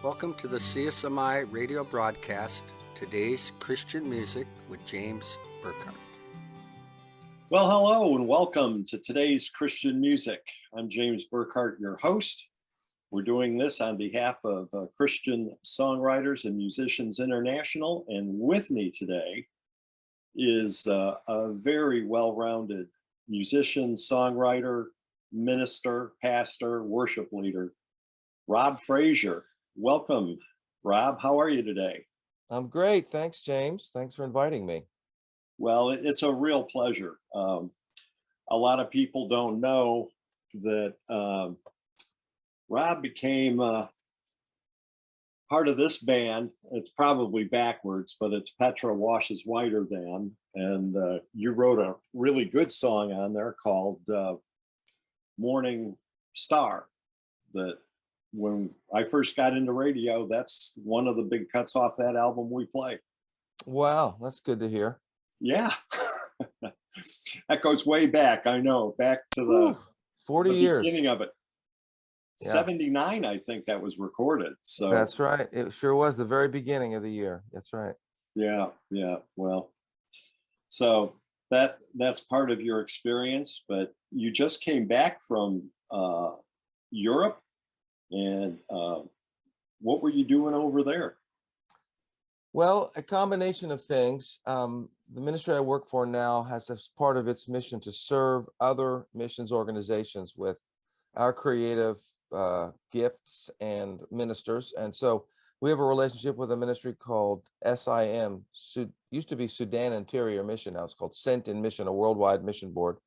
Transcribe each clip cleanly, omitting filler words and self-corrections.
Welcome to the CSMI radio broadcast, Today's Christian Music with James Burkhardt. Well, hello and welcome to Today's Christian Music. I'm James Burkhardt, your host. We're doing this on behalf of Christian Songwriters and Musicians International, and with me today is a very well-rounded musician, songwriter, minister, pastor, worship leader, Rob Frazier. Welcome, Rob. How are you today? I'm great. Thanks, James. Thanks for inviting me. Well, it's a real pleasure. A lot of people don't know that Rob became part of this band. It's probably backwards, but it's Petra Washes Whiter Than. And you wrote a really good song on there called Morning Star that when I first got into radio, that's one of the big cuts off that album we play. Wow, that's good to hear. Yeah. That goes way back, I know, back to the 40 the years. beginning of it. Yeah. 79, I think that was recorded. So That's right. It sure was the very beginning of the year. That's right. yeah. Well, so that's part of your experience, but you just came back from Europe, and what were you doing over there? Well, a combination of things. The ministry I work for now has as part of its mission to serve other missions organizations with our creative gifts and ministers. And so we have a relationship with a ministry called SIM, used to be Sudan Interior Mission, now it's called Sent in Mission, a worldwide mission board.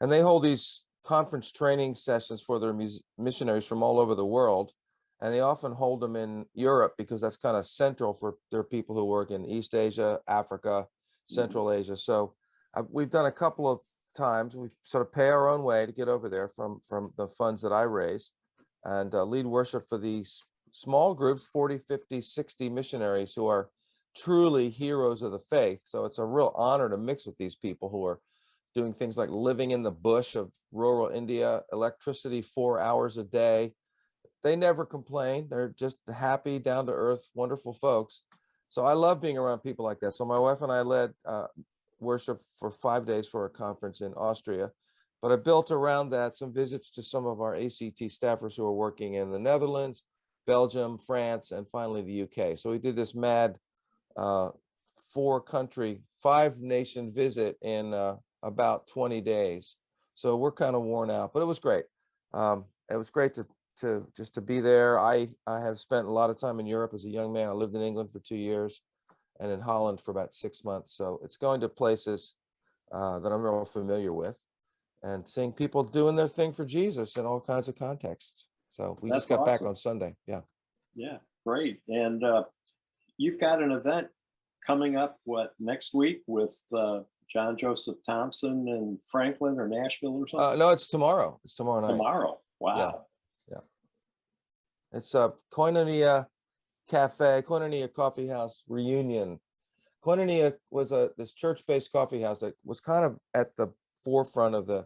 And they hold these conference training sessions for their missionaries from all over the world. And they often hold them in Europe because that's kind of central for their people who work in East Asia, Africa, Central Asia. So we've done a couple of times. We sort of pay our own way to get over there from the funds that I raise and lead worship for these small groups, 40, 50, 60 missionaries who are truly heroes of the faith. So it's a real honor to mix with these people who are doing things like living in the bush of rural India, electricity 4 hours a day. They never complain. They're just happy, down to earth, wonderful folks. So I love being around people like that. So my wife and I led worship for 5 days for a conference in Austria, but I built around that some visits to some of our ACT staffers who are working in the Netherlands, Belgium, France, and finally the UK. So we did this mad 4-country, 5-nation visit in about 20 days. So we're kind of worn out, but it was great. It was great to just to be there. I have spent a lot of time in Europe as a young man. I lived in England for 2 years and in Holland for about 6 months. So it's going to places that I'm real familiar with and seeing people doing their thing for Jesus in all kinds of contexts. So we That's just got back awesome. on Sunday. Yeah, great. And you've got an event coming up, next week with John Joseph Thompson and Franklin or Nashville or something? No, it's tomorrow. It's tomorrow night. Tomorrow. Wow. Yeah. It's a Koinonia Cafe, Koinonia Coffee House reunion. Koinonia was this church-based coffee house that was kind of at the forefront of the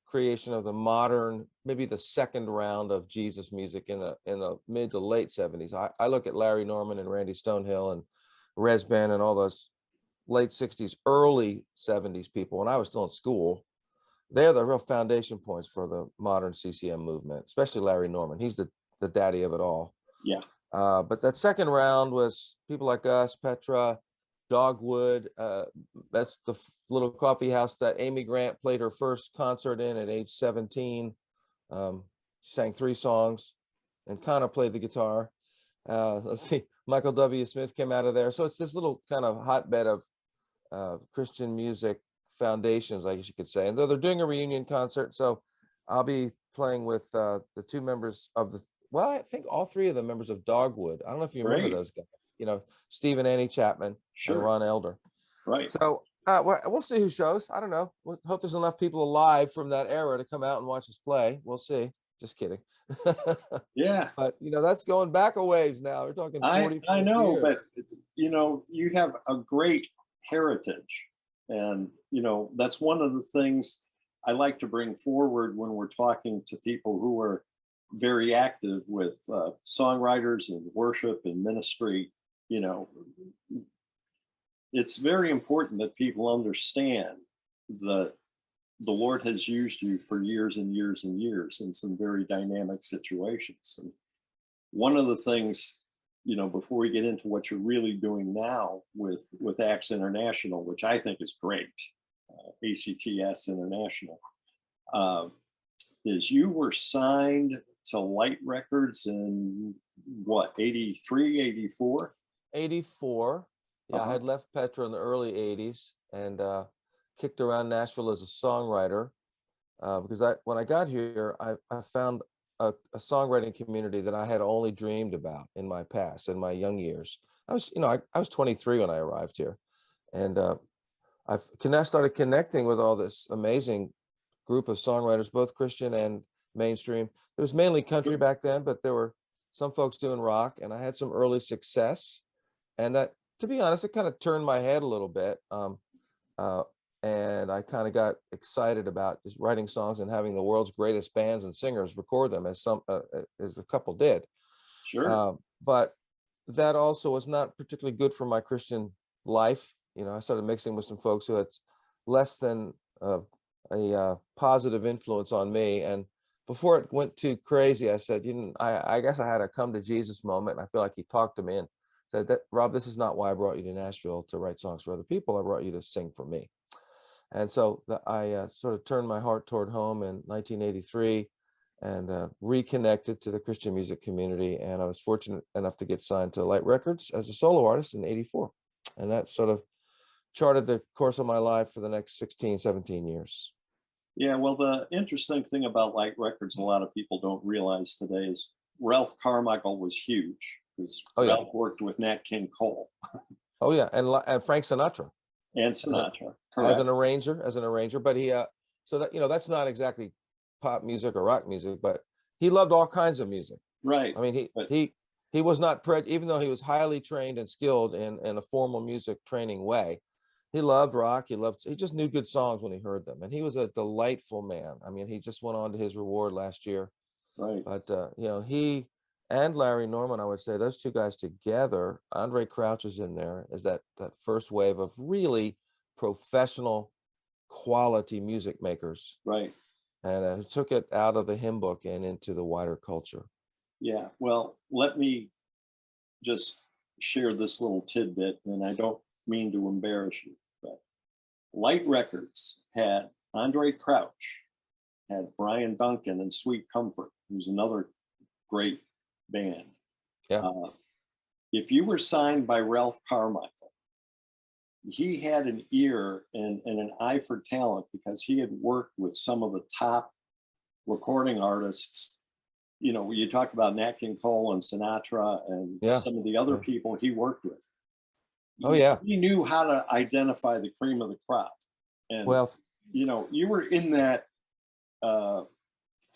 creation of the modern, maybe the second round of Jesus music in the mid to late 70s. I look at Larry Norman and Randy Stonehill and Resben and all those late 60s, early 70s people when I was still in school. They're the real foundation points for the modern CCM movement, especially Larry Norman. He's the daddy of it all. Yeah. But that second round was people like us, Petra, Dogwood. That's the little coffee house that Amy Grant played her first concert in at age 17. She sang 3 songs and kind of played the guitar. Let's see, Michael W. Smith came out of there. So it's this little kind of hotbed of Christian music foundations, I guess you could say. And they're doing a reunion concert. So I'll be playing with the 2 members of I think all 3 of the members of Dogwood. I don't know if you remember those guys, Steve and Annie Chapman and Ron Elder. Right. So we'll see who shows. I don't know. We'll hope there's enough people alive from that era to come out and watch us play. We'll see. Just kidding. Yeah. But, that's going back a ways now. We're talking 40 I know, years. but, you have a great heritage. And, that's one of the things I like to bring forward when we're talking to people who are very active with songwriters and worship and ministry. You know, it's very important that people understand that the Lord has used you for years and years and years in some very dynamic situations. And one of the things, you know, before we get into what you're really doing now with Acts International, which I think is great, ACTS International, is you were signed to Light Records in what, 83, 84? 84. Yeah, I had left Petra in the early 80s and kicked around Nashville as a songwriter because when I got here, I found a songwriting community that I had only dreamed about in my past, in my young years. I was 23 when I arrived here, and I started connecting with all this amazing group of songwriters, both Christian and mainstream. It was mainly country back then, but there were some folks doing rock, and I had some early success. And that, to be honest, it kind of turned my head a little bit. And I kind of got excited about just writing songs and having the world's greatest bands and singers record them, as a couple did. Sure. But that also was not particularly good for my Christian life. You know, I started mixing with some folks who had less than a positive influence on me. And before it went too crazy, I said, I guess I had a come to Jesus moment. And I feel like he talked to me and said, that Rob, this is not why I brought you to Nashville to write songs for other people. I brought you to sing for me. And so I sort of turned my heart toward home in 1983 and reconnected to the Christian music community. And I was fortunate enough to get signed to Light Records as a solo artist in 84. And that sort of charted the course of my life for the next 16, 17 years. Yeah, well, the interesting thing about Light Records, a lot of people don't realize today, is Ralph Carmichael was huge because Ralph worked with Nat King Cole. Oh yeah, and Frank Sinatra. And Sinatra, as an arranger. But he, so that, that's not exactly pop music or rock music, but he loved all kinds of music. Right. I mean, he was not even though he was highly trained and skilled in a formal music training way. He loved rock. He just knew good songs when he heard them, and he was a delightful man. I mean, he just went on to his reward last year. Right. But he and Larry Norman, I would say those two guys together, Andre Crouch is in there as that first wave of really professional quality music makers. Right. And took it out of the hymn book and into the wider culture. Yeah. Well, let me just share this little tidbit, and I don't mean to embarrass you, but Light Records had Andre Crouch, had Brian Duncan and Sweet Comfort, who's another great band. Yeah. If you were signed by Ralph Carmichael, he had an ear and an eye for talent because he had worked with some of the top recording artists. You know, you talk about Nat King Cole and Sinatra and some of the other people he worked with. He knew how to identify the cream of the crop. And, you were in that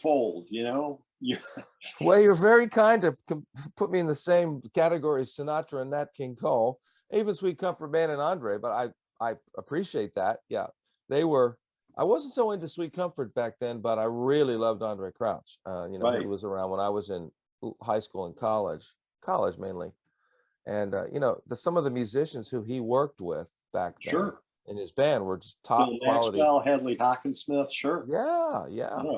fold, Well, you're very kind to put me in the same category as Sinatra and Nat King Cole, even Sweet Comfort Band and Andre, but I appreciate that. Yeah, they were. I wasn't so into Sweet Comfort back then, but I really loved Andre Crouch. He was around when I was in high school and college mainly. And some of the musicians who he worked with back then in his band were just top Bill quality. Maxwell, Hadley Hawkinsmith, sure. Yeah.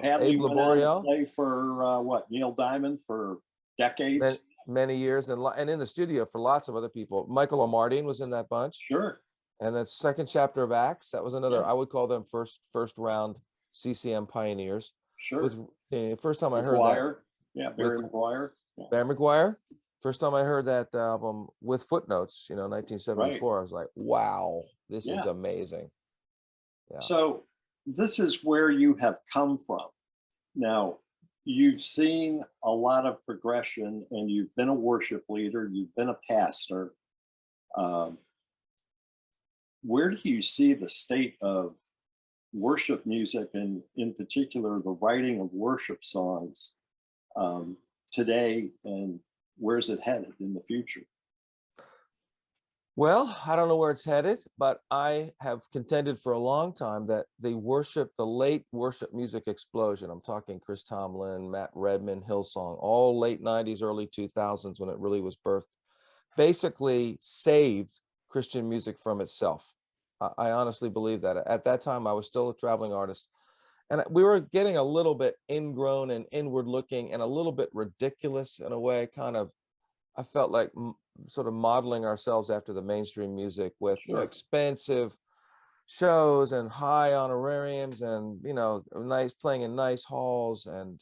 Hadley Abe went on to Laboriel. play for Neil Diamond for decades. Many years, and in the studio for lots of other people. Michael O'Mardine was in that bunch. Sure. And the second chapter of Acts, that was another. I would call them first round CCM pioneers. Sure. First time I heard that. Yeah, Barry McGuire. Barry McGuire. First time I heard that album with footnotes, 1974, I was like, wow, this is amazing. Yeah. So this is where you have come from. Now, you've seen a lot of progression, and you've been a worship leader, you've been a pastor. Where do you see the state of worship music, and in particular, the writing of worship songs today, and where's it headed in the future? Well, I don't know where it's headed, but I have contended for a long time that the late worship music explosion, I'm talking Chris Tomlin, Matt Redman, Hillsong, all late 90s, early 2000s when it really was birthed, basically saved Christian music from itself. I honestly believe that. At that time, I was still a traveling artist, and we were getting a little bit ingrown and inward looking and a little bit ridiculous in a way, kind of. I felt like sort of modeling ourselves after the mainstream music with, Sure. expensive shows and high honorariums and, nice playing in nice halls. And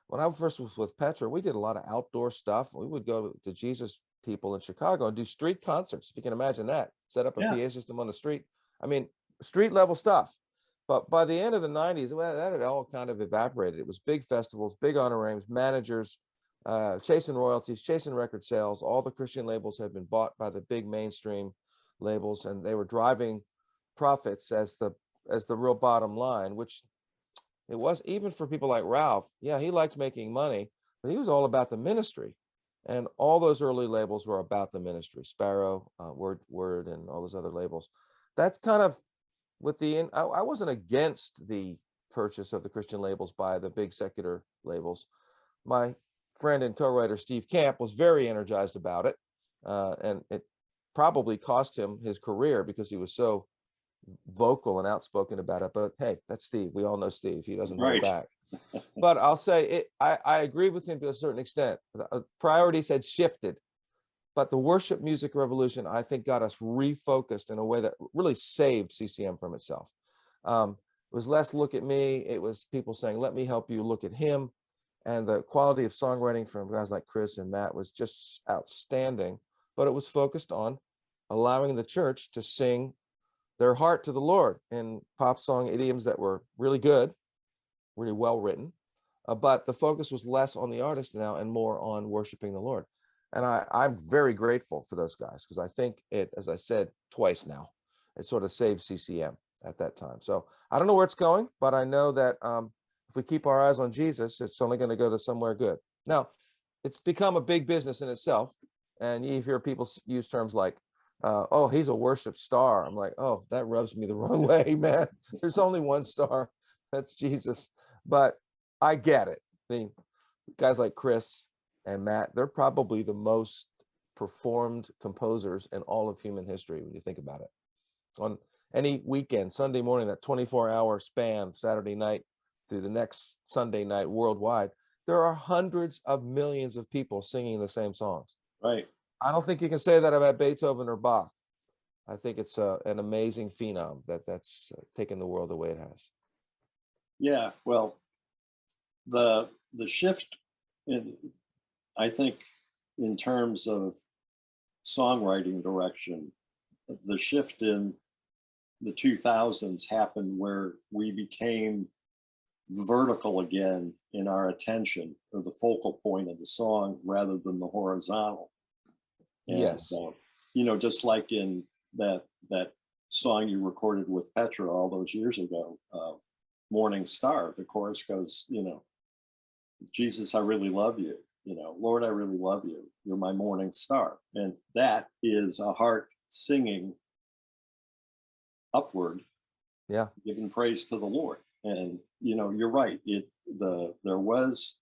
when I first was with Petra, we did a lot of outdoor stuff. We would go to Jesus people in Chicago and do street concerts, if you can imagine that. Set up a Yeah. PA system on the street. I mean, street level stuff. But by the end of the 90s, well, that had all kind of evaporated. It was big festivals, big honorariums, managers, chasing royalties, chasing record sales. All the Christian labels had been bought by the big mainstream labels, and they were driving profits as the real bottom line, which it was even for people like Ralph. Yeah, he liked making money, but he was all about the ministry. And all those early labels were about the ministry. Sparrow, Word, and all those other labels. That's kind of I wasn't against the purchase of the Christian labels by the big secular labels. My friend and co-writer Steve Camp was very energized about it, and it probably cost him his career because he was so vocal and outspoken about it. But hey, that's Steve. We all know Steve. He doesn't hold Right. back. But I'll say I agree with him to a certain extent. Priorities had shifted, but the worship music revolution, I think, got us refocused in a way that really saved CCM from itself. It was less look at me. It was people saying, let me help you look at him. And the quality of songwriting from guys like Chris and Matt was just outstanding. But it was focused on allowing the church to sing their heart to the Lord in pop song idioms that were really good, really well written. But the focus was less on the artist now and more on worshiping the Lord. And I'm very grateful for those guys because I think it, as I said twice now, it sort of saved CCM at that time. So I don't know where it's going, but I know that if we keep our eyes on Jesus, it's only going to go to somewhere good. Now, it's become a big business in itself. And you hear people use terms like, oh, he's a worship star. I'm like, oh, that rubs me the wrong way, man. There's only one star. That's Jesus. But I get it. I mean, guys like Chris and Matt, they're probably the most performed composers in all of human history when you think about it. On any weekend, Sunday morning, that 24-hour span, Saturday night through the next Sunday night worldwide, there are hundreds of millions of people singing the same songs. Right. I don't think you can say that about Beethoven or Bach. I think it's an amazing phenom that's taken the world the way it has. Yeah. Well, the shift in, I think, in terms of songwriting direction, the shift in the 2000s happened where we became vertical again in our attention, or the focal point of the song rather than the horizontal. And, Yes. Just like in that song you recorded with Petra all those years ago, Morning Star, the chorus goes, Jesus, I really love you. Lord, I really love you. You're my morning star. And that is a heart singing upward, giving praise to the Lord. And, you're right. There was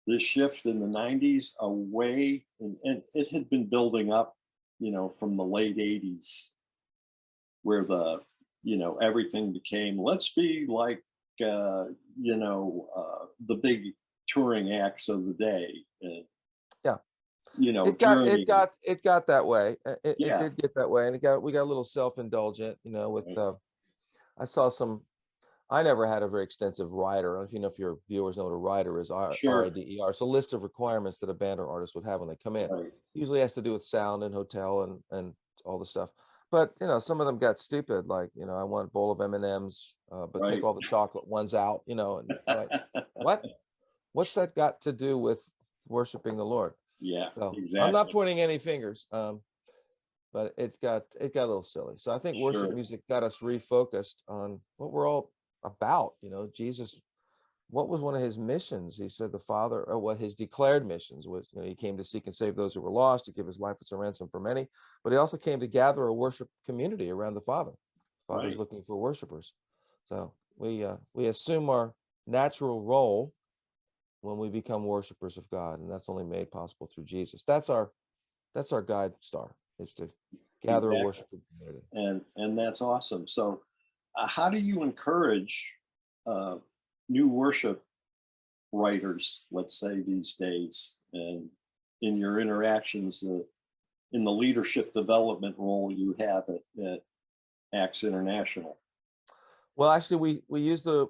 this shift in the 90s away, and it had been building up, from the late 80s, where everything became, let's be like, the big touring acts of the day. And, it got that way. It did get that way, and we got a little self-indulgent, with I saw I never had a very extensive rider. I don't know if if your viewers know what a rider is. RIDER. It's a list of requirements that a band or artist would have when they come in. Right. Usually has to do with sound and hotel and all the stuff. But some of them got stupid, like I want a bowl of M&Ms, but take all the chocolate ones out. And like, what? What's that got to do with worshiping the Lord? Yeah, so exactly. I'm not pointing any fingers, but it got a little silly. So I think worship music got us refocused on what we're all about. Jesus what was one of his missions? He said the Father, or what his declared missions was, he came to seek and save those who were lost, to give his life as a ransom for many, but he also came to gather a worship community around the Father. The Father's Right. looking for worshipers. So we assume our natural role when we become worshipers of God, and that's only made possible through Jesus. That's our guide star, is to gather a worshiping community. And that's awesome. So how do you encourage new worship writers, let's say these days, and in your interactions in the leadership development role you have at Acts International? Well, actually, we use the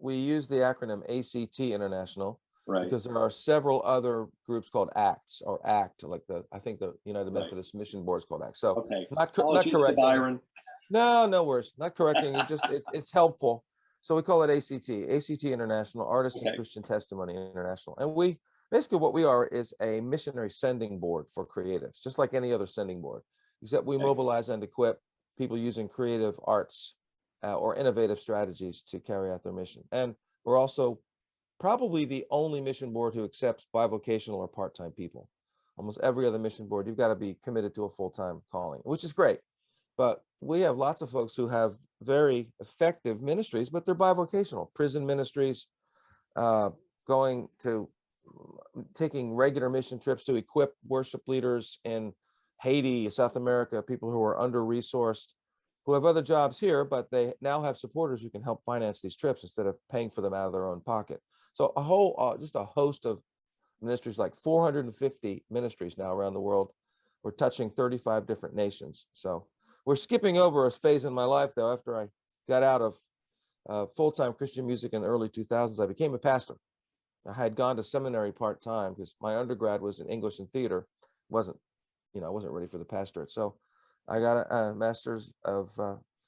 acronym ACT International, Right. because there are several other groups called ACTS, or ACT, like I think the United Right. Methodist Mission Board is called ACT. So Okay. not Apologies to correcting. Byron. No worries. Not correcting. It's helpful. So we call it ACT International, Artists Okay. and Christian Testimony International. And we basically, what we are is a missionary sending board for creatives, just like any other sending board, except we Okay. mobilize and equip people using creative arts or innovative strategies to carry out their mission. And we're also probably the only mission board who accepts bivocational or part-time people. Almost every other mission board, you've got to be committed to a full-time calling, which is great. But we have lots of folks who have very effective ministries, but they're bivocational. Prison ministries, taking regular mission trips to equip worship leaders in Haiti, South America, people who are under-resourced, who have other jobs here, but they now have supporters who can help finance these trips instead of paying for them out of their own pocket. So a whole, just a host of ministries, like 450 ministries now around the world. We're touching 35 different nations. So we're skipping over a phase in my life, though. After I got out of full-time Christian music in the early 2000s, I became a pastor. I had gone to seminary part-time because my undergrad was in English and theater. I wasn't ready for the pastorate. So I got a master's of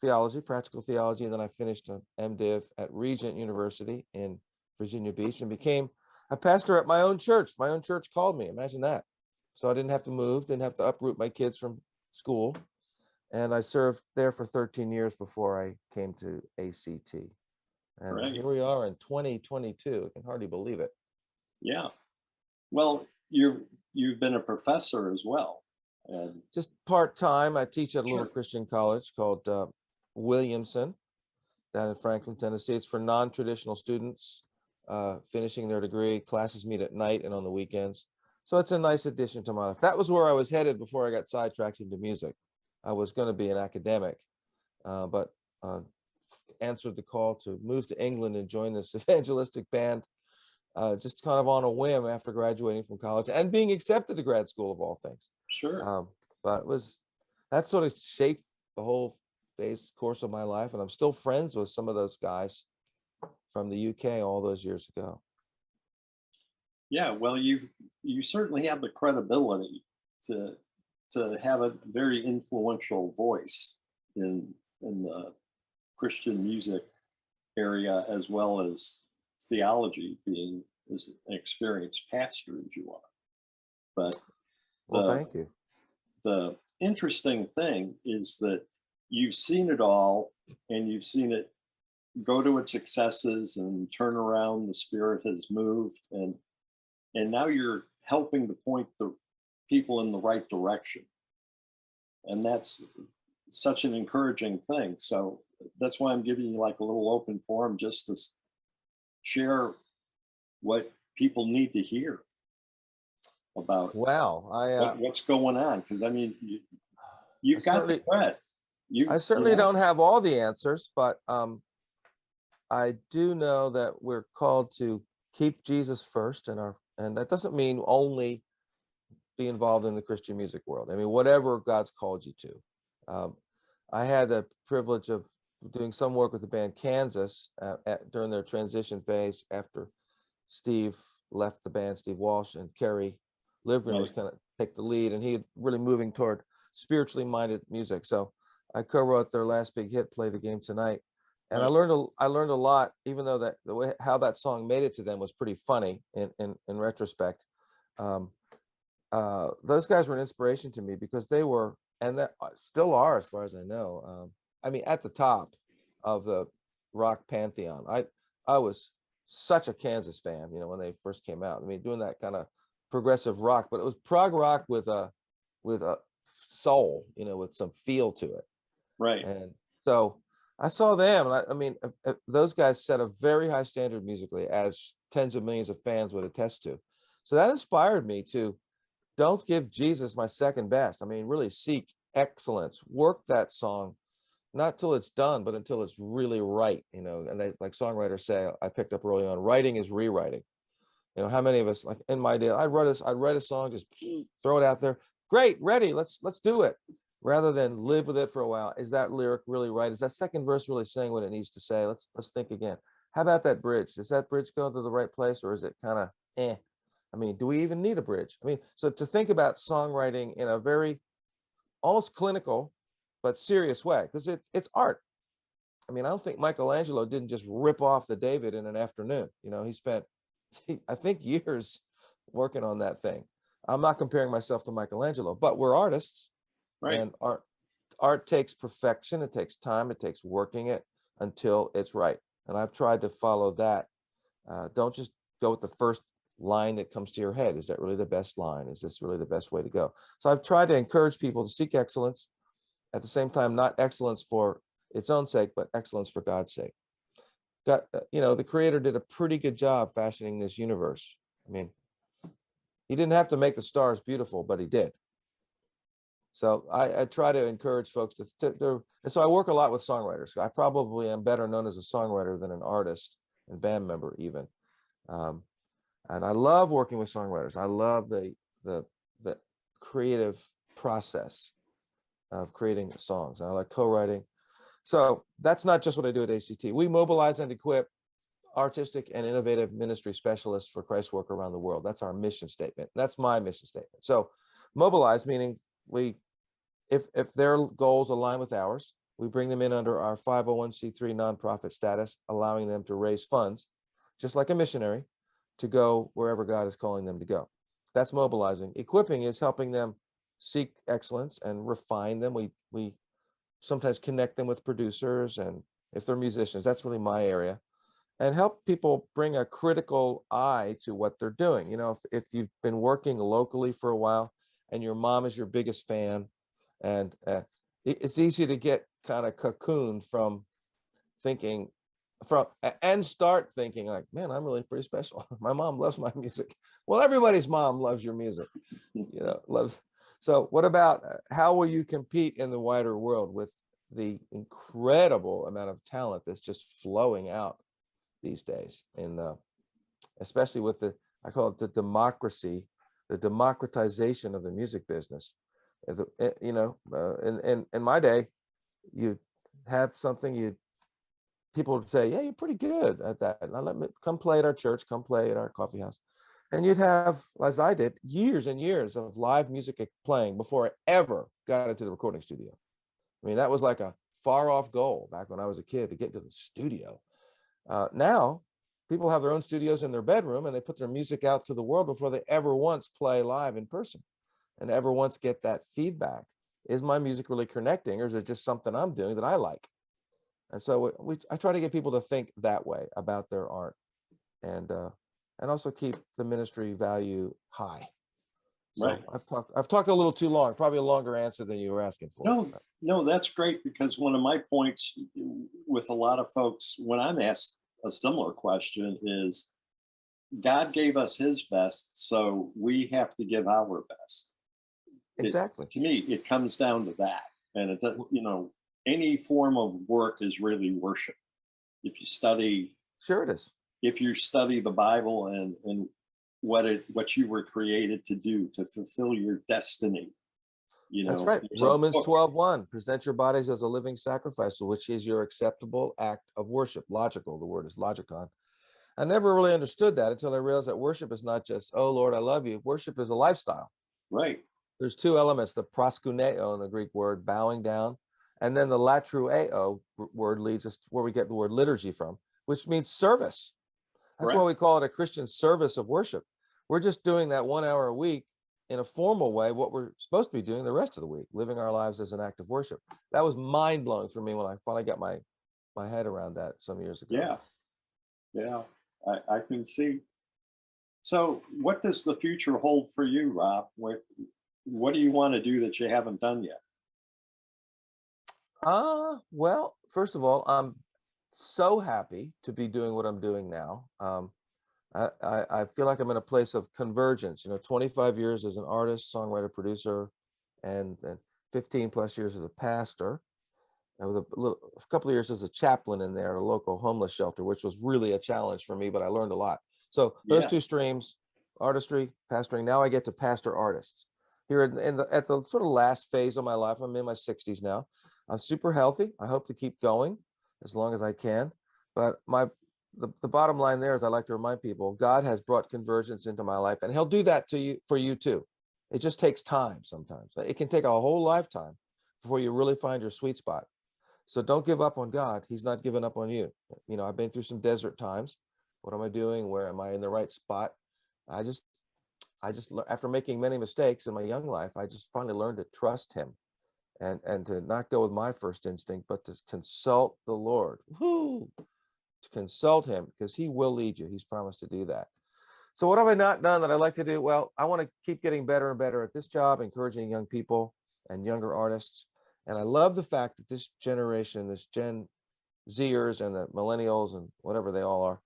theology, practical theology, and then I finished an MDiv at Regent University in Virginia Beach and became a pastor at my own church. My own church called me. Imagine that. So I didn't have to move, didn't have to uproot my kids from school. And I served there for 13 years before I came to ACT. And Right. here we are in 2022. I can hardly believe it. Yeah. Well, you've been a professor as well. And just part-time. I teach at a little Christian college called Williamson down in Franklin, Tennessee. It's for non-traditional students finishing their degree. Classes meet at night and on the weekends. So it's a nice addition to my life. That was where I was headed before I got sidetracked into music. I was going to be an academic, but answered the call to move to England and join this evangelistic band just kind of on a whim after graduating from college and being accepted to grad school, of all things. sure. But that sort of shaped the whole course of my life, and I'm still friends with some of those guys from the UK all those years ago. Yeah, well, you certainly have the credibility to have a very influential voice in the Christian music area, as well as theology, being as an experienced pastor as you are. But Well, thank you. the interesting thing is that you've seen it all, and you've seen it go to its successes and turn around. The Spirit has moved, and now you're helping to point the people in the right direction. And that's such an encouraging thing. So that's why I'm giving you like a little open forum just to share what people need to hear about what's going on. Because I mean, you've got the cred. I certainly don't have all the answers, but I do know that we're called to keep Jesus first and that doesn't mean only be involved in the Christian music world. I mean, whatever God's called you to. I had the privilege of doing some work with the band Kansas during their transition phase after Steve left the band, Steve Walsh, and Kerry Livgren was kind of take the lead, and he had really moving toward spiritually minded music. So I co-wrote their last big hit, Play the Game Tonight. And I learned a lot, even though that the way how that song made it to them was pretty funny in retrospect. Those guys were an inspiration to me because they were, and that still are, as far as I know. I mean, at the top of the rock pantheon. I was such a Kansas fan, when they first came out. I mean, doing that kind of progressive rock, but it was prog rock with a soul, with some feel to it. Right. And so I saw them, and I mean, those guys set a very high standard musically, as tens of millions of fans would attest to. So that inspired me to don't give Jesus my second best. I mean, really seek excellence, work that song, not till it's done, but until it's really right, and they, like songwriters say, I picked up early on, writing is rewriting. How many of us, like in my day, I'd write a song, just throw it out there. Great, ready, let's do it. Rather than live with it for a while. Is that lyric really right? Is that second verse really saying what it needs to say? Let's think again. How about that bridge? Does that bridge go to the right place, or is it kind of I mean, do we even need a bridge? I mean, so to think about songwriting in a very almost clinical but serious way, because it's art. I mean, I don't think Michelangelo didn't just rip off the David in an afternoon. He spent, I think, years working on that thing. I'm not comparing myself to Michelangelo, but we're artists. Right. And art takes perfection. It takes time. It takes working it until it's right. And I've tried to follow that. Don't just go with the first line that comes to your head. Is that really the best line? Is this really the best way to go? So I've tried to encourage people to seek excellence, at the same time, not excellence for its own sake, but excellence for God's sake. The Creator did a pretty good job fashioning this universe. I mean, he didn't have to make the stars beautiful, but he did. So I try to encourage folks and so I work a lot with songwriters. I probably am better known as a songwriter than an artist and band member even. And I love working with songwriters. I love the creative process of creating songs. I like co-writing. So that's not just what I do at ACT. We mobilize and equip artistic and innovative ministry specialists for Christ's work around the world. That's our mission statement. That's my mission statement. So mobilize, meaning if their goals align with ours, we bring them in under our 501c3 nonprofit status, allowing them to raise funds, just like a missionary, to go wherever God is calling them to go. That's mobilizing. Equipping is helping them seek excellence and refine them. We sometimes connect them with producers, and if they're musicians, that's really my area, and help people bring a critical eye to what they're doing. If you've been working locally for a while and your mom is your biggest fan, and it's easy to get kind of cocooned from thinking and start thinking like, man, I'm really pretty special. My mom loves my music. Well, everybody's mom loves your music, loves. So what about how will you compete in the wider world with the incredible amount of talent that's just flowing out these days, especially with I call it the democracy, the democratization of the music business. In my day, you have something, people would say, yeah, you're pretty good at that. Now let me come play at our church, come play at our coffee house. And you'd have, as I did, years and years of live music playing before I ever got into the recording studio. I mean, that was like a far off goal back when I was a kid, to get to the studio. Now, people have their own studios in their bedroom, and they put their music out to the world before they ever once play live in person and ever once get that feedback. Is my music really connecting, or is it just something I'm doing that I like? And so I try to get people to think that way about their art, and also keep the ministry value high. So Right. I've talked a little too long, probably a longer answer than you were asking for. No, that's great, because one of my points with a lot of folks when I'm asked a similar question is, God gave us his best, so we have to give our best. Exactly. To me, it comes down to that. And it, any form of work is really worship. If you study, sure it is. If you study the Bible and what you were created to do, to fulfill your destiny, that's right. Romans 12:1, present your bodies as a living sacrifice, which is your acceptable act of worship. Logical, the word is logikon. I never really understood that until I realized that worship is not just, oh Lord, I love you. Worship is a lifestyle. Right. There's two elements, the proskuneo in the Greek word, bowing down, and then the latrueo word leads us to where we get the word liturgy from, which means service. That's why we call it a Christian service of worship. We're just doing that 1 hour a week in a formal way, what we're supposed to be doing the rest of the week, living our lives as an act of worship. That was mind-blowing for me when I finally got my head around that some years ago. Yeah. I can see. So what does the future hold for you, Rob? What do you want to do that you haven't done yet? Well, first of all, I'm so happy to be doing what I'm doing now. I feel like I'm in a place of convergence, 25 years as an artist, songwriter, producer, and 15 plus years as a pastor. I was a couple of years as a chaplain in there at a local homeless shelter, which was really a challenge for me, but I learned a lot. So those two streams, artistry, pastoring. Now I get to pastor artists. Here at the sort of last phase of my life, I'm in my 60s now. I'm super healthy. I hope to keep going as long as I can. But the bottom line there is I like to remind people, God has brought convergence into my life, and he'll do that for you too. It just takes time sometimes. It can take a whole lifetime before you really find your sweet spot. So don't give up on God. He's not giving up on you. I've been through some desert times. What am I doing? Where am I in the right spot? I just after making many mistakes in my young life, I just finally learned to trust him and to not go with my first instinct, but to consult the Lord. To consult him, because he will lead you. He's promised to do that. So what have I not done that I like to do? Well, I want to keep getting better and better at this job, encouraging young people and younger artists. And I love the fact that this generation, this Gen Zers and the millennials and whatever they all are,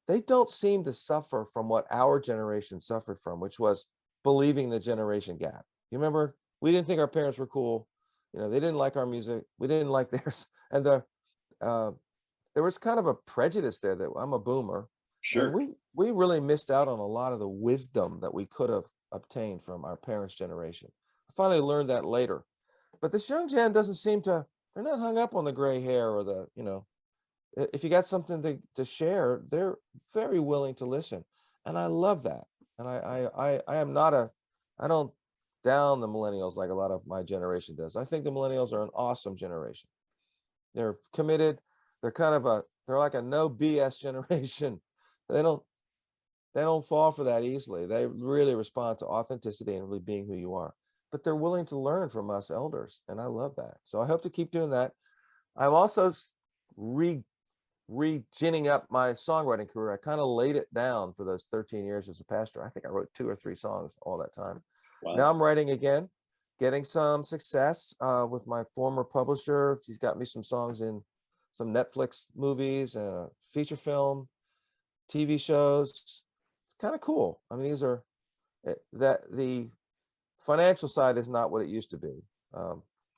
they don't seem to suffer from what our generation suffered from, which was believing the generation gap. You remember, we didn't think our parents were cool. They didn't like our music. We didn't like theirs. And there was kind of a prejudice there that I'm a boomer. Sure. And we really missed out on a lot of the wisdom that we could have obtained from our parents' generation. I finally learned that later. But this young gen doesn't seem to, they're not hung up on the gray hair or the, if you got something to share, they're very willing to listen. And I love that. And I am not I don't down the millennials like a lot of my generation does. I think the millennials are an awesome generation. They're committed. They're they're like a no BS generation. They don't fall for that easily. They really respond to authenticity and really being who you are. But they're willing to learn from us elders, and I love that. So I hope to keep doing that. I'm also ginning up my songwriting career. I kind of laid it down for those 13 years as a pastor. I think I wrote 2 or 3 songs all that time. Wow. Now I'm writing again, getting some success with my former publisher. She's got me some songs in some Netflix movies and a feature film, TV shows. It's kind of cool. I mean, these are the financial side is not what it used to be.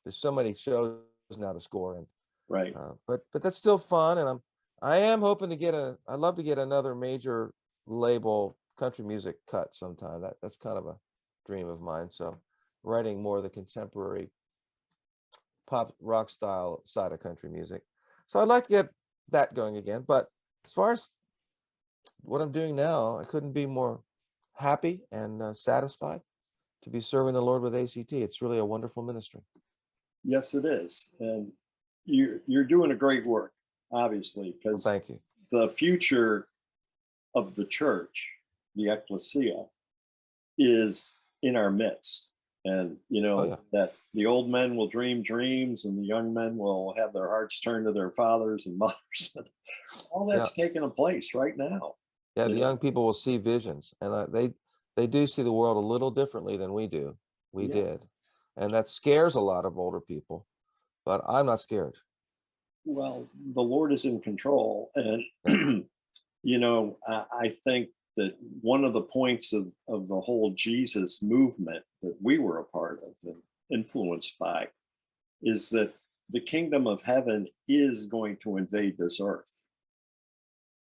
There's so many shows now to score, and right. But that's still fun, and I am hoping to I'd love to get another major label country music cut sometime. That's kind of a dream of mine. So writing more of the contemporary pop rock style side of country music. So I'd like to get that going again. But as far as what I'm doing now, I couldn't be more happy and satisfied to be serving the Lord with ACT. It's really a wonderful ministry. Yes, it is. And you're doing a great work, obviously, because thank you. The future of the church, the ecclesia, is in our midst. And, that the old men will dream dreams and the young men will have their hearts turned to their fathers and mothers. All that's taking place right now. Yeah, the young people will see visions, and they do see the world a little differently than we do. We did. And that scares a lot of older people, but I'm not scared. Well, the Lord is in control. And, I think that one of the points of the whole Jesus movement that we were a part of and influenced by is that the kingdom of heaven is going to invade this earth.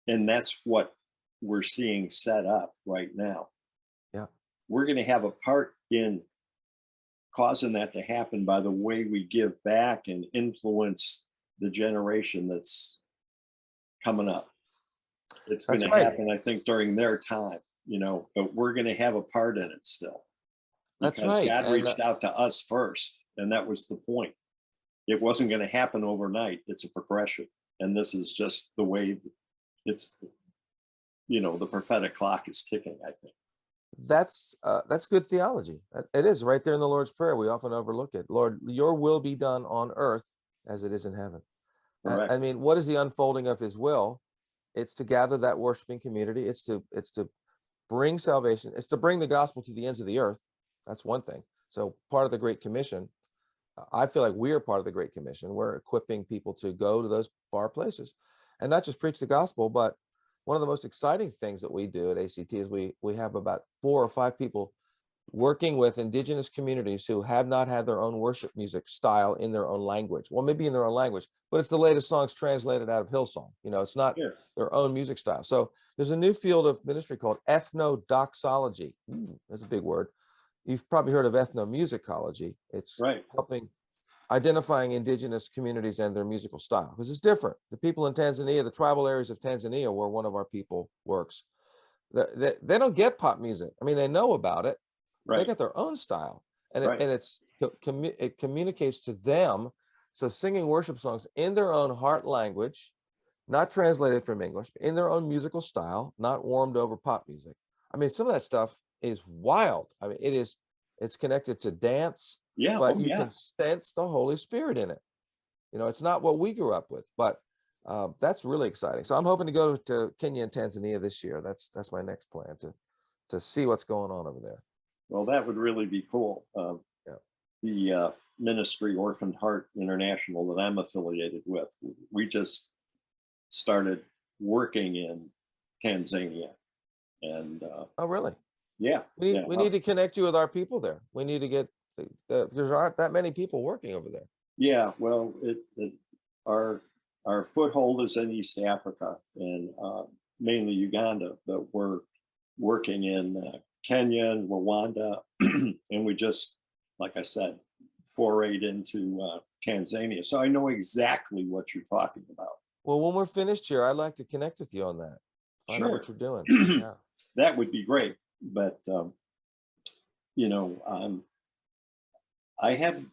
And that's what we're seeing set up right now. Yeah. We're going to have a part in causing that to happen by the way we give back and influence the generation that's coming up. It's going to happen, I think, during their time, but we're going to have a part in it still. That's right. God reached out to us first, and that was the point. It wasn't going to happen overnight. It's a progression. And this is just the way it's, the prophetic clock is ticking, I think. That's good theology. It is right there in the Lord's Prayer. We often overlook it. Lord, your will be done on earth as it is in heaven. I mean, what is the unfolding of his will? It's to gather that worshiping community. It's to bring salvation. It's to bring the gospel to the ends of the earth. That's one thing. So part of the Great Commission, I feel like we are part of the Great Commission. We're equipping people to go to those far places and not just preach the gospel, but one of the most exciting things that we do at ACT is we have about 4 or 5 people working with indigenous communities who have not had their own worship music style in their own language. Well, maybe in their own language, but it's the latest songs translated out of Hillsong. It's not their own music style. So there's a new field of ministry called ethnodoxology. That's a big word. You've probably heard of ethnomusicology. It's helping identifying indigenous communities and their musical style, because it's different. The people in Tanzania, the tribal areas of Tanzania where one of our people works, they don't get pop music. I mean, they know about it. They got their own style, and it communicates to them. So singing worship songs in their own heart language, not translated from English, but in their own musical style, not warmed over pop music. I mean, some of that stuff is wild. I mean, it's connected to dance, but you can sense the Holy Spirit in it. It's not what we grew up with, but that's really exciting. So I'm hoping to go to Kenya and Tanzania this year. That's my next plan, to see what's going on over there. Well, that would really be cool. The ministry Orphaned Heart International that I'm affiliated with, we just started working in Tanzania. And oh, really? Yeah. We need to connect you with our people there. We need to get there aren't that many people working over there. Yeah, well, our foothold is in East Africa and mainly Uganda, but we're working in Kenya and Rwanda, and we just, like I said, forayed into Tanzania. So I know exactly what you're talking about. Well, when we're finished here, I'd like to connect with you on that. Find out what you're doing. Yeah. That would be great. But I have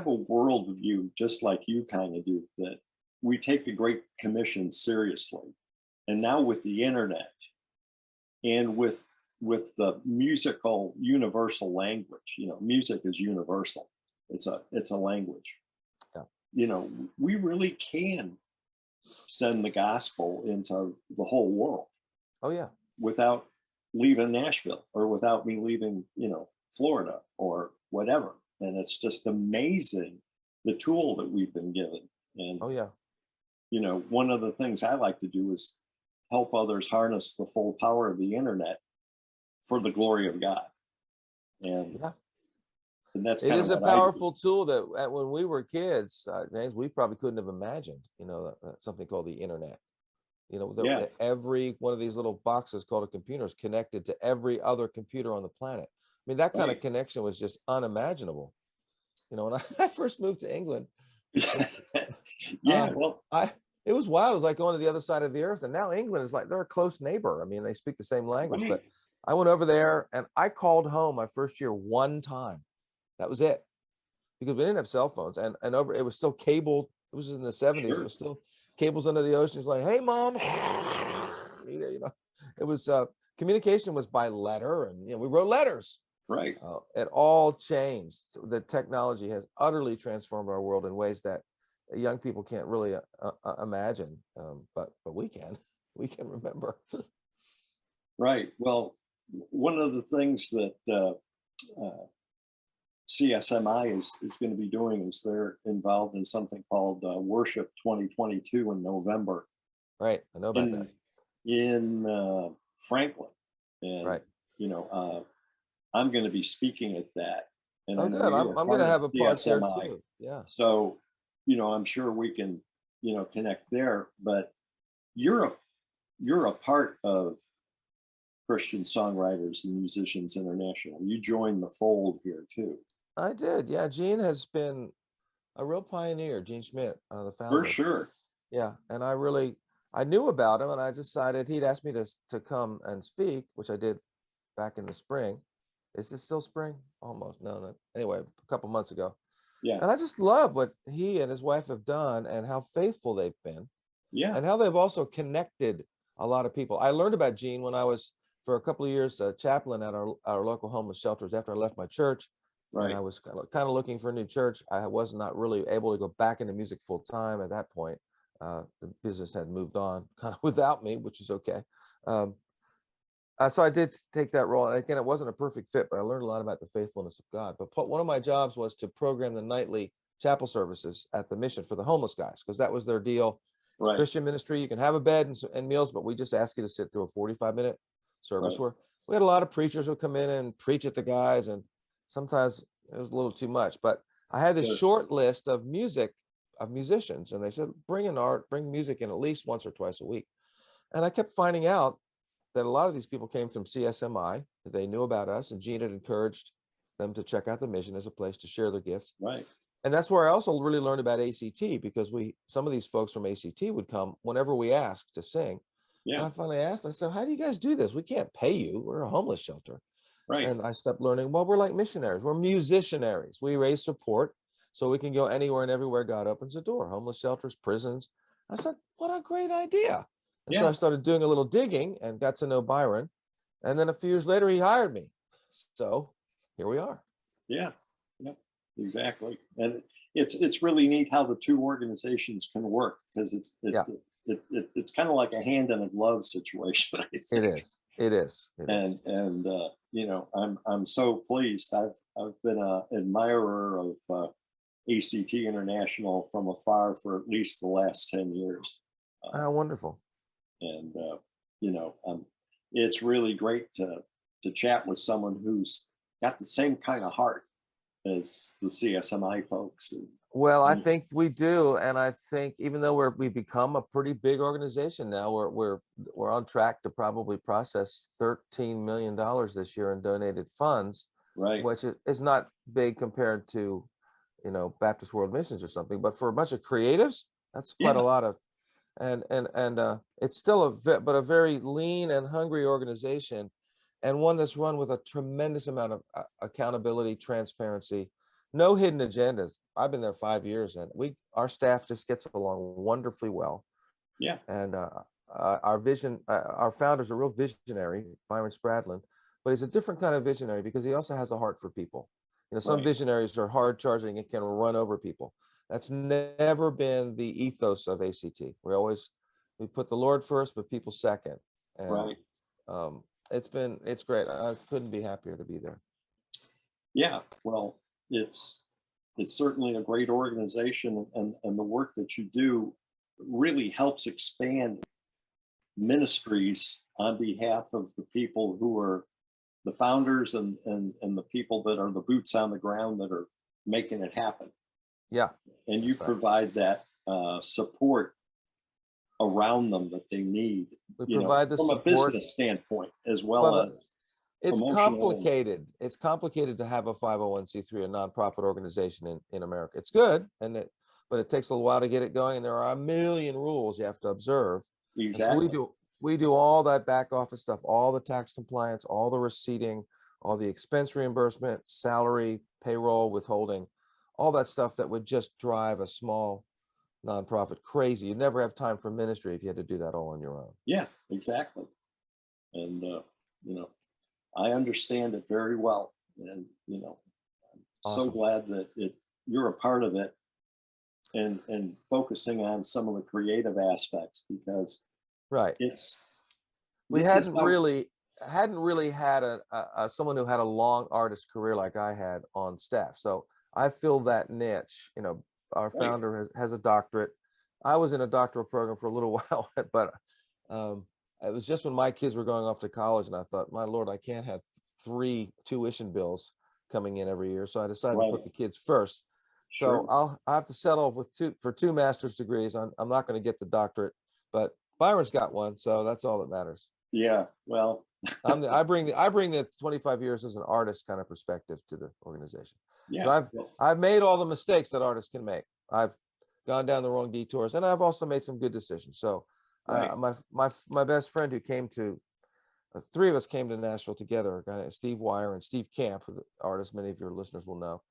a worldview just like you kind of do, that we take the Great Commission seriously. And now with the internet and with the musical universal language, music is universal. It's a language. Yeah. We really can send the gospel into the whole world. Oh yeah. Without leaving Nashville or without me leaving, Florida or whatever. And it's just amazing the tool that we've been given. And oh yeah. One of the things I like to do is help others harness the full power of the internet for the glory of God. And that's it is a powerful tool that when we were kids, James, we probably couldn't have imagined, something called the internet. Every one of these little boxes called a computer is connected to every other computer on the planet. I mean, that kind of connection was just unimaginable. When I first moved to England, it was wild. It was like going to the other side of the earth. And now England is like, they're a close neighbor. I mean, they speak the same language, but I went over there and I called home my first year one time. That was it, because we didn't have cell phones, and it was still cabled. It was in the 70s. It was still cables under the ocean. It's like, hey mom, it was communication was by letter, and we wrote letters. Right. It all changed. So the technology has utterly transformed our world in ways that young people can't really imagine, but we can remember. Right. Well, one of the things that CSMI is going to be doing is they're involved in something called Worship 2022 in November. Right, I know about that. In Franklin, and I'm going to be speaking at that. And good. I'm going to have a part there too. Yeah. So, I'm sure we can, connect there. But you're a part of Christian Songwriters and Musicians International. You joined the fold here too. I did. Yeah. Gene has been a real pioneer, Gene Schmidt, the founder. For sure. Yeah. And I knew about him, and I decided he'd asked me to come and speak, which I did back in the spring. Is it still spring? Almost. No. Anyway, a couple months ago. Yeah. And I just love what he and his wife have done and how faithful they've been. Yeah. And how they've also connected a lot of people. I learned about Gene when I was, for a couple of years, a chaplain at our local homeless shelters after I left my church. Right. And I was kind of looking for a new church. I was not really able to go back into music full time at that point. The business had moved on kind of without me, which is okay. So I did take that role. And again, it wasn't a perfect fit, but I learned a lot about the faithfulness of God. But one of my jobs was to program the nightly chapel services at the mission for the homeless guys, because that was their deal. It's Christian ministry. You can have a bed and meals, but we just ask you to sit through a 45-minute service where we had a lot of preachers who come in and preach at the guys. And sometimes it was a little too much, but I had this short list of musicians, and they said, bring music in at least once or twice a week. And I kept finding out that a lot of these people came from CSMI. They knew about us, and Gene had encouraged them to check out the mission as a place to share their gifts. Right. And that's where I also really learned about ACT, because some of these folks from ACT would come whenever we asked to sing. Yeah. And I finally asked, I said, how do you guys do this? We can't pay you. We're a homeless shelter. Right. And I stopped learning, well, we're like missionaries. We're musicianaries. We raise support so we can go anywhere and everywhere God opens the door. Homeless shelters, prisons. I said, what a great idea. And so I started doing a little digging and got to know Byron. And then a few years later, he hired me. So here we are. Yeah, exactly. And it's really neat how the two organizations can work, because it's kind of like a hand in a glove situation, I think. It is. And I'm so pleased. I've been an admirer of ACT International from afar for at least the last 10 years. Wonderful. And it's really great to chat with someone who's got the same kind of heart as the CSMI folks. Well, I think we do, and I think even though we've become a pretty big organization now, we're on track to probably process $13 million this year in donated funds, right? Which is not big compared to, Baptist World Missions or something, but for a bunch of creatives, that's quite a lot of. And it's still a very lean and hungry organization, and one that's run with a tremendous amount of accountability, transparency, no hidden agendas. I've been there 5 years, and our staff just gets along wonderfully well. Yeah. And our founder's a real visionary, Byron Spradlin, but he's a different kind of visionary because he also has a heart for people. Some visionaries are hard charging and can run over people. That's never been the ethos of ACT. We put the Lord first, but people second. And, it's great. I couldn't be happier to be there. Yeah, well, it's certainly a great organization, and the work that you do really helps expand ministries on behalf of the people who are the founders and the people that are the boots on the ground that are making it happen. Yeah. And you provide that support around them that they need. We provide the from support, a business standpoint as well as it's complicated. It's complicated to have a 501c3, a nonprofit organization in America. It's good, but it takes a while to get it going, and there are a million rules you have to observe. Exactly. So we do all that back office stuff, all the tax compliance, all the receipting, all the expense reimbursement, salary, payroll, withholding, all that stuff that would just drive a small nonprofit crazy. You'd never have time for ministry if you had to do that all on your own. Yeah, exactly. And I understand it very well, and I'm so glad that you're a part of it, and focusing on some of the creative aspects, because we hadn't really had a someone who had a long artist career like I had on staff. So I filled that niche. Our founder has a doctorate. I was in a doctoral program for a little while, but it was just when my kids were going off to college, and I thought, my Lord, I can't have 3 tuition bills coming in every year. So I decided to put the kids first. So I'll have to settle for 2 master's degrees. I'm not going to get the doctorate, but Byron's got one, so that's all that matters. Yeah, well, I bring the 25 years as an artist kind of perspective to the organization. Yeah, so I've made all the mistakes that artists can make. I've gone down the wrong detours, and I've also made some good decisions. So my best friend who came to 3 of us came to Nashville together, a guy named Steve Wire and Steve Camp, who the artist many of your listeners will know.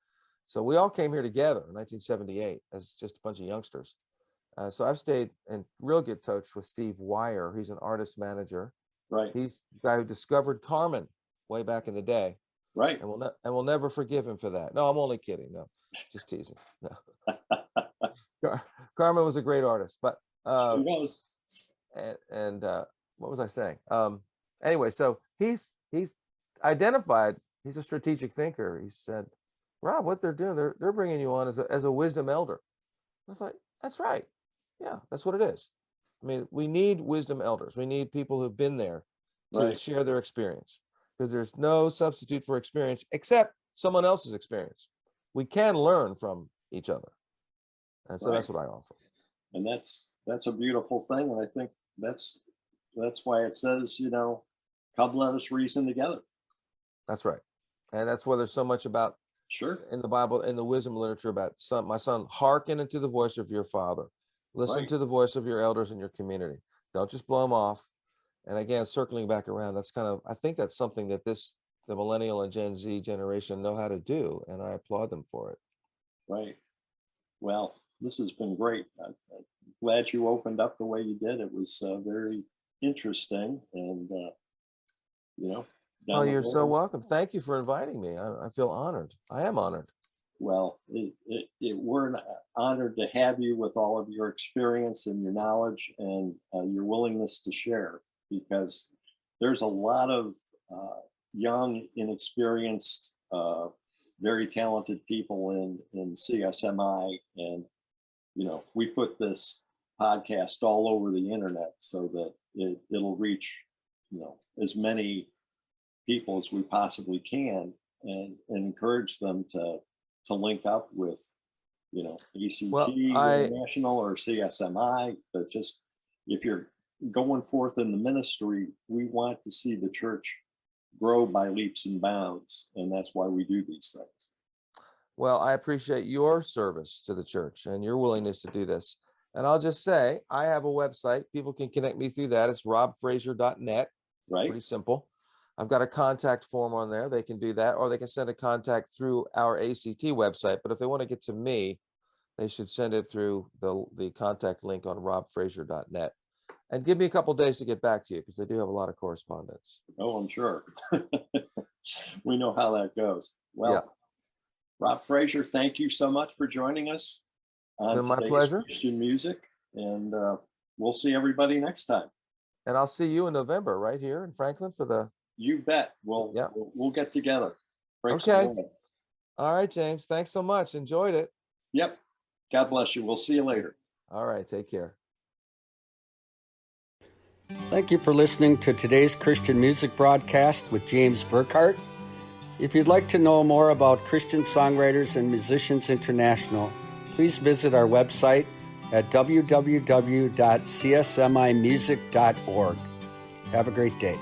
So we all came here together in 1978 as just a bunch of youngsters. So I've stayed in real good touch with Steve Wire. He's an artist manager. Right. He's the guy who discovered Carmen way back in the day. Right. And we'll never forgive him for that. No, I'm only kidding. No, just teasing. No. Carmen was a great artist, but He was. And what was I saying? Anyway, so he's identified. He's a strategic thinker. He said, Rob, what they're doing, they're bringing you on as a wisdom elder. I was like, that's right. Yeah, that's what it is. I mean, we need wisdom elders. We need people who've been there to share their experience, because there's no substitute for experience except someone else's experience. We can learn from each other. And so that's what I offer. And that's a beautiful thing. And I think that's why it says, come let us reason together. That's right. And that's why there's so much about in the Bible, in the wisdom literature, about my son, hearken unto the voice of your father. Listen to the voice of your elders in your community. Don't just blow them off. And again, circling back around, I think that's something that the millennial and Gen Z generation know how to do. And I applaud them for it. Right. Well, this has been great. I'm glad you opened up the way you did. It was very interesting. And, Oh, you're so welcome. Thank you for inviting me. I feel honored. I am honored. Well, we're honored to have you with all of your experience and your knowledge and your willingness to share, because there's a lot of young, inexperienced, very talented people in CSMI. And, we put this podcast all over the internet so that it'll reach, as many people as we possibly can, and encourage them to link up with, ACT, International, or CSMI. But just, if you're going forth in the ministry, we want to see the church grow by leaps and bounds. And that's why we do these things. Well, I appreciate your service to the church and your willingness to do this. And I'll just say, I have a website. People can connect me through that. It's robfrazier.net. Right. Pretty simple. I've got a contact form on there. They can do that, or they can send a contact through our ACT website. But if they want to get to me, they should send it through the contact link on robfrazier.net. And give me a couple of days to get back to you, because they do have a lot of correspondence. Oh, I'm sure. We know how that goes. Well, Rob Frazier, thank you so much for joining us. It's been my pleasure. Christian Music, and we'll see everybody next time. And I'll see you in November right here in Franklin for the. You bet. We'll get together. Okay. All right, James. Thanks so much. Enjoyed it. Yep. God bless you. We'll see you later. All right. Take care. Thank you for listening to today's Christian Music broadcast with James Burkhardt. If you'd like to know more about Christian Songwriters and Musicians International, please visit our website at www.csmimusic.org. Have a great day.